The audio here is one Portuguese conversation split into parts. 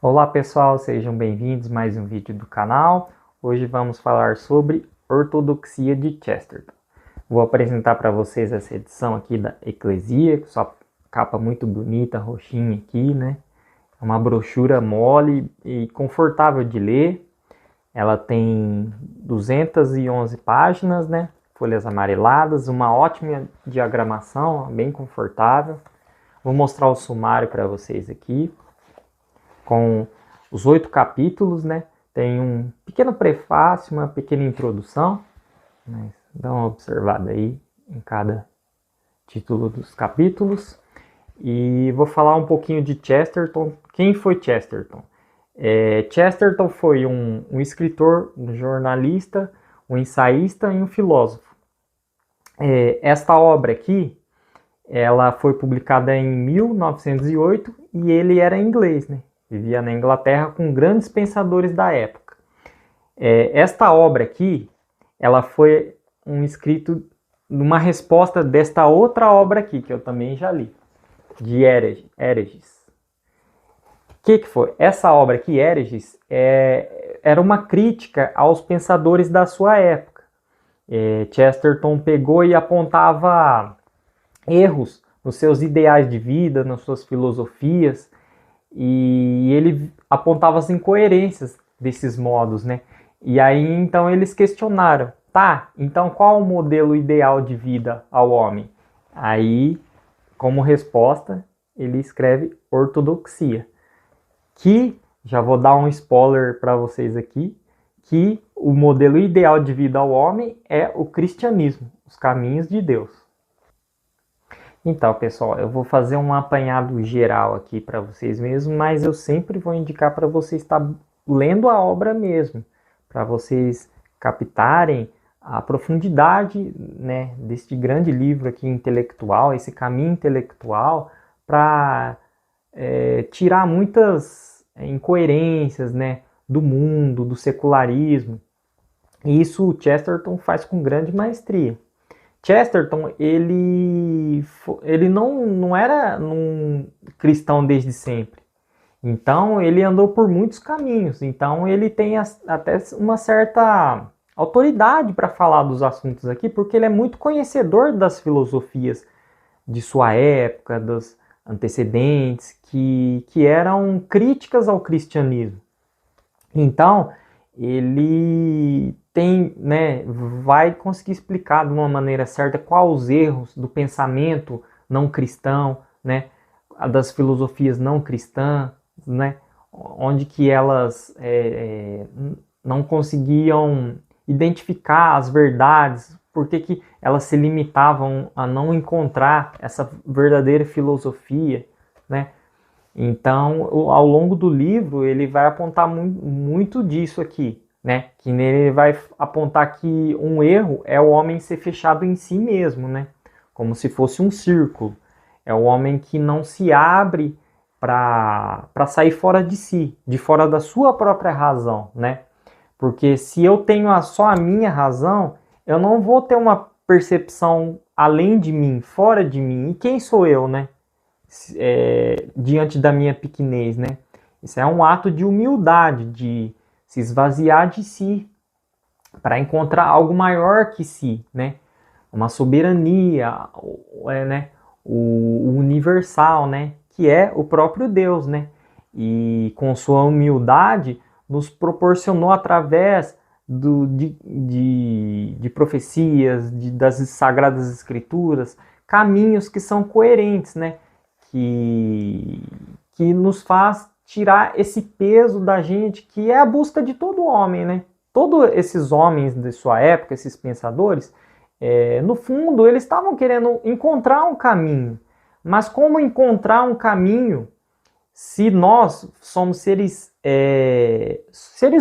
Olá pessoal, sejam bem-vindos a mais um vídeo do canal. Hoje vamos falar sobre Ortodoxia de Chesterton. Vou apresentar para vocês essa edição aqui da Eclesia, com sua capa muito bonita, roxinha aqui, né? É uma brochura mole e confortável de ler. Ela tem 211 páginas, né? Folhas amareladas, uma ótima diagramação, bem confortável. Vou mostrar o sumário para vocês aqui, com os 8 capítulos, né? Tem um pequeno prefácio, uma pequena introdução, mas dá uma observada aí em cada título dos capítulos. E vou falar um pouquinho de Chesterton. Quem foi Chesterton? Chesterton foi um escritor, um jornalista, um ensaísta e um filósofo. Esta obra aqui, ela foi publicada em 1908 e ele era inglês, né? Vivia na Inglaterra com grandes pensadores da época. Esta obra aqui, ela foi um escrito numa resposta desta outra obra aqui, que eu também já li, de Hereges. O que foi? Essa obra aqui, Hereges, era uma crítica aos pensadores da sua época. Chesterton pegou e apontava erros nos seus ideais de vida, nas suas filosofias, e ele apontava as incoerências desses modos, né? E aí então eles questionaram, tá, então qual o modelo ideal de vida ao homem? Aí, como resposta, ele escreve ortodoxia, que, já vou dar um spoiler para vocês aqui, que o modelo ideal de vida ao homem é o cristianismo, os caminhos de Deus. Então, pessoal, eu vou fazer um apanhado geral aqui para vocês mesmo, mas eu sempre vou indicar para vocês estar lendo a obra mesmo, para vocês captarem a profundidade, né, deste grande livro aqui intelectual, esse caminho intelectual, para tirar muitas incoerências, né, do mundo, do secularismo. E isso o Chesterton faz com grande maestria. Chesterton, ele não era um cristão desde sempre. Então, ele andou por muitos caminhos. Então, ele tem até uma certa autoridade para falar dos assuntos aqui, porque ele é muito conhecedor das filosofias de sua época, dos antecedentes, que eram críticas ao cristianismo. Então, ele tem, né, vai conseguir explicar de uma maneira certa quais os erros do pensamento não cristão, né, das filosofias não cristãs, né, onde que elas não conseguiam identificar as verdades, por que elas se limitavam a não encontrar essa verdadeira filosofia, né? Então, ao longo do livro, ele vai apontar muito disso aqui, né? Que nele vai apontar que um erro é o homem ser fechado em si mesmo, né? Como se fosse um círculo. É o homem que não se abre para sair fora de si, de fora da sua própria razão, né? Porque se eu tenho só a minha razão, eu não vou ter uma percepção além de mim, fora de mim. E quem sou eu, né? Diante da minha pequenez, né? Isso é um ato de humildade, de se esvaziar de si para encontrar algo maior que si, né? Uma soberania, né? O universal, né? Que é o próprio Deus, né? E com sua humildade nos proporcionou através de profecias, das sagradas escrituras, caminhos que são coerentes, né? Que nos faz tirar esse peso da gente, que é a busca de todo homem, né? Todos esses homens de sua época, esses pensadores, no fundo, eles estavam querendo encontrar um caminho. Mas como encontrar um caminho se nós somos seres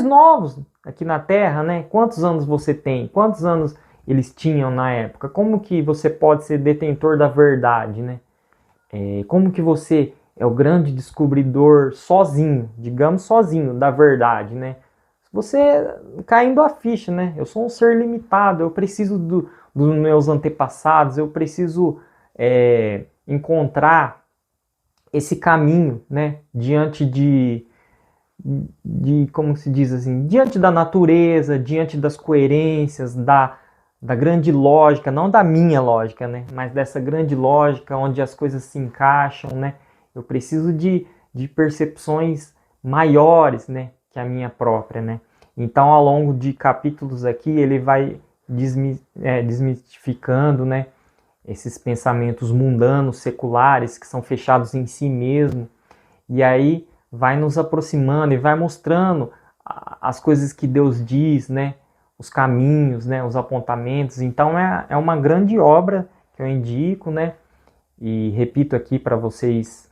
novos aqui na Terra, né? Quantos anos você tem? Quantos anos eles tinham na época? Como que você pode ser detentor da verdade, né? Como que você é o grande descobridor sozinho, digamos sozinho, da verdade, né? Você caindo a ficha, né? Eu sou um ser limitado, eu preciso dos meus antepassados, eu preciso encontrar esse caminho, né? Diante como se diz assim, diante da natureza, diante das coerências, da grande lógica, não da minha lógica, né? Mas dessa grande lógica onde as coisas se encaixam, né? Eu preciso de percepções maiores, né? Que a minha própria, né? Então, ao longo de capítulos aqui, ele vai desmistificando, né? Esses pensamentos mundanos, seculares, que são fechados em si mesmo. E aí vai nos aproximando e vai mostrando as coisas que Deus diz, né? Os caminhos, né? Os apontamentos. Então é uma grande obra que eu indico, né? E repito aqui para vocês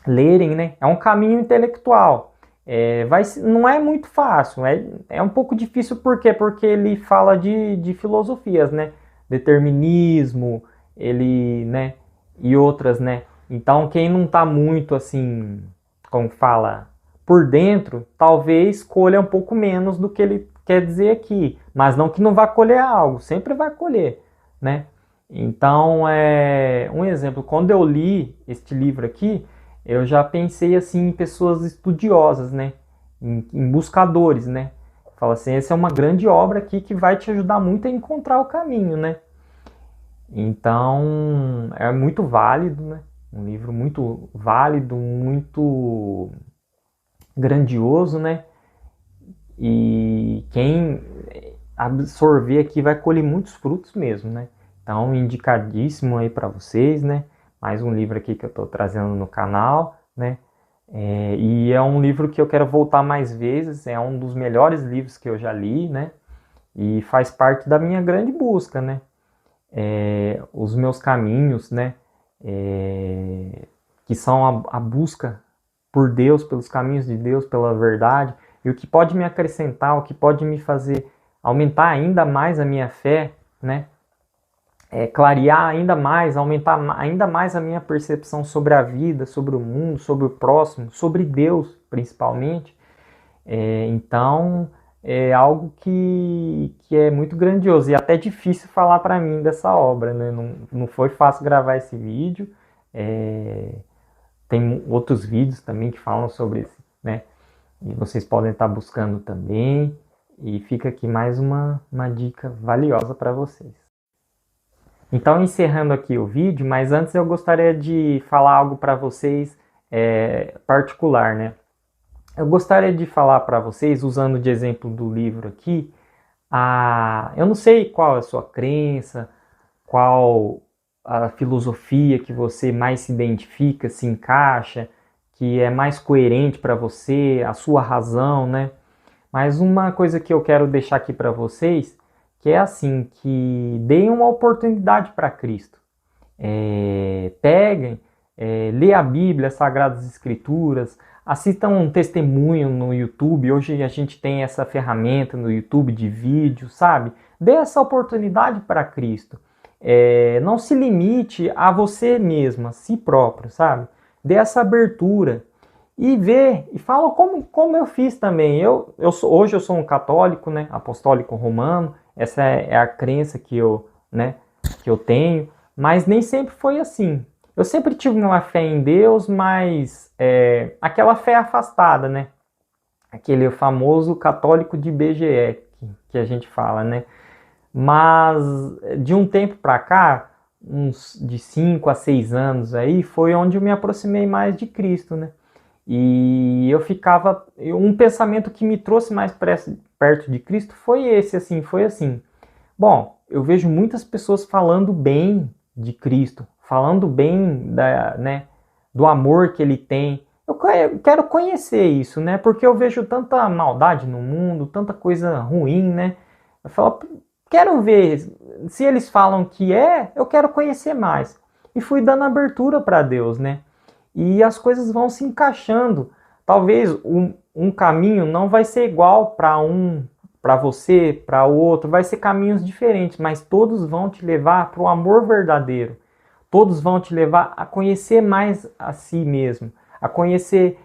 lerem, né? É um caminho intelectual. Não é muito fácil, é um pouco difícil, por quê? Porque ele fala de filosofias, né? Determinismo, né? E outras, né? Então, quem não está muito assim, como fala, por dentro, talvez colha um pouco menos do que ele quer dizer aqui. Mas não que não vá colher algo, sempre vai colher, né? Então, um exemplo, quando eu li este livro aqui, eu já pensei assim em pessoas estudiosas, né? Em buscadores, né? Fala assim, essa é uma grande obra aqui que vai te ajudar muito a encontrar o caminho, né? Então, é muito válido, né? Um livro muito válido, muito grandioso, né? E quem absorver aqui vai colher muitos frutos mesmo, né? Então, indicadíssimo aí para vocês, né? Mais um livro aqui que eu estou trazendo no canal, né? E é um livro que eu quero voltar mais vezes, é um dos melhores livros que eu já li, né? E faz parte da minha grande busca, né? Os meus caminhos, né? Que são a busca por Deus, pelos caminhos de Deus, pela verdade, e o que pode me acrescentar, o que pode me fazer aumentar ainda mais a minha fé, né? Clarear ainda mais, aumentar ainda mais a minha percepção sobre a vida, sobre o mundo, sobre o próximo, sobre Deus, principalmente. Então, é algo que é muito grandioso e até difícil falar para mim dessa obra, né? Não foi fácil gravar esse vídeo. Tem outros vídeos também que falam sobre isso, né? E vocês podem estar buscando também. E fica aqui mais uma dica valiosa para vocês. Então, encerrando aqui o vídeo, mas antes eu gostaria de falar algo para vocês particular, né? Eu gostaria de falar para vocês, usando de exemplo do livro aqui, eu não sei qual é a sua crença, qual a filosofia que você mais se identifica, se encaixa, que é mais coerente para você, a sua razão, né? Mas uma coisa que eu quero deixar aqui para vocês, que é assim, que deem uma oportunidade para Cristo. Peguem, lê a Bíblia, as Sagradas Escrituras, assistam um testemunho no YouTube. Hoje a gente tem essa ferramenta no YouTube de vídeo, sabe? Dê essa oportunidade para Cristo. Não se limite a você mesmo, a si próprio, sabe? Dê essa abertura e vê, e fala como eu fiz também. Hoje eu sou um católico, né? Apostólico romano. Essa é a crença que eu tenho, mas nem sempre foi assim. Eu sempre tive uma fé em Deus, mas aquela fé afastada, né? Aquele famoso católico de IBGE que a gente fala, né? Mas de um tempo para cá, de 5 a 6 anos aí, foi onde eu me aproximei mais de Cristo, né? E um pensamento que me trouxe mais perto de Cristo foi assim. Bom, eu vejo muitas pessoas falando bem de Cristo, falando bem do amor que ele tem. Eu quero conhecer isso, né? Porque eu vejo tanta maldade no mundo, tanta coisa ruim, né? Eu falo, quero ver, se eles falam que eu quero conhecer mais. E fui dando abertura para Deus, né? E as coisas vão se encaixando. Talvez um caminho não vai ser igual para você, para o outro, vai ser caminhos diferentes, mas todos vão te levar para o amor verdadeiro. Todos vão te levar a conhecer mais a si mesmo, a conhecer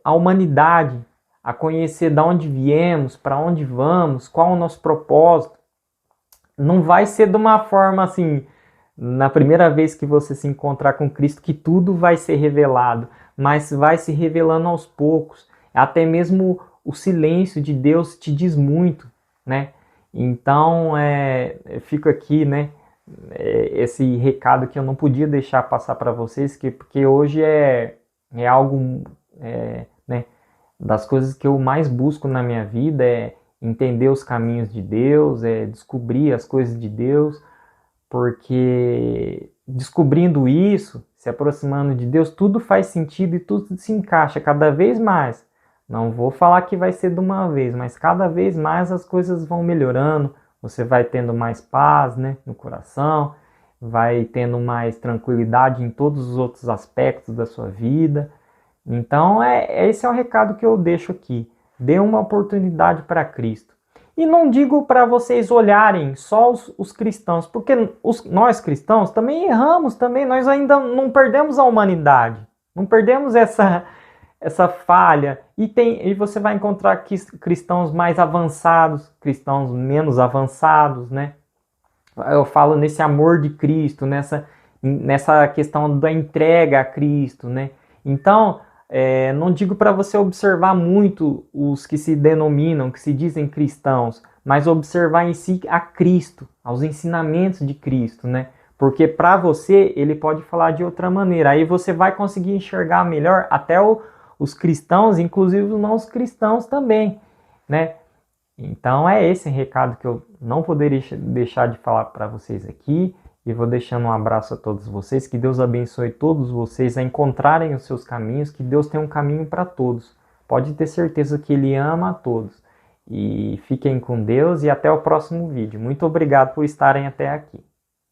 a humanidade, a conhecer de onde viemos, para onde vamos, qual o nosso propósito. Não vai ser de uma forma assim, na primeira vez que você se encontrar com Cristo, que tudo vai ser revelado, mas vai se revelando aos poucos. Até mesmo o silêncio de Deus te diz muito, né? Então, fica aqui, né, esse recado que eu não podia deixar passar para vocês, porque hoje é algo, né, das coisas que eu mais busco na minha vida, é entender os caminhos de Deus, é descobrir as coisas de Deus, porque descobrindo isso, se aproximando de Deus, tudo faz sentido e tudo se encaixa cada vez mais. Não vou falar que vai ser de uma vez, mas cada vez mais as coisas vão melhorando, você vai tendo mais paz, né, no coração, vai tendo mais tranquilidade em todos os outros aspectos da sua vida. Então, esse é o recado que eu deixo aqui. Dê uma oportunidade para Cristo. E não digo para vocês olharem só os cristãos, porque nós cristãos também erramos, também nós ainda não perdemos a humanidade, não perdemos essa falha. E você vai encontrar cristãos mais avançados, cristãos menos avançados, né? Eu falo nesse amor de Cristo, nessa questão da entrega a Cristo, né? Então, não digo para você observar muito os que se denominam, que se dizem cristãos, mas observar em si a Cristo, aos ensinamentos de Cristo, né? Porque para você ele pode falar de outra maneira. Aí você vai conseguir enxergar melhor até os cristãos, inclusive os não cristãos também, né? Então é esse recado que eu não poderia deixar de falar para vocês aqui. E vou deixando um abraço a todos vocês, que Deus abençoe todos vocês a encontrarem os seus caminhos, que Deus tem um caminho para todos. Pode ter certeza que Ele ama a todos. E fiquem com Deus e até o próximo vídeo. Muito obrigado por estarem até aqui.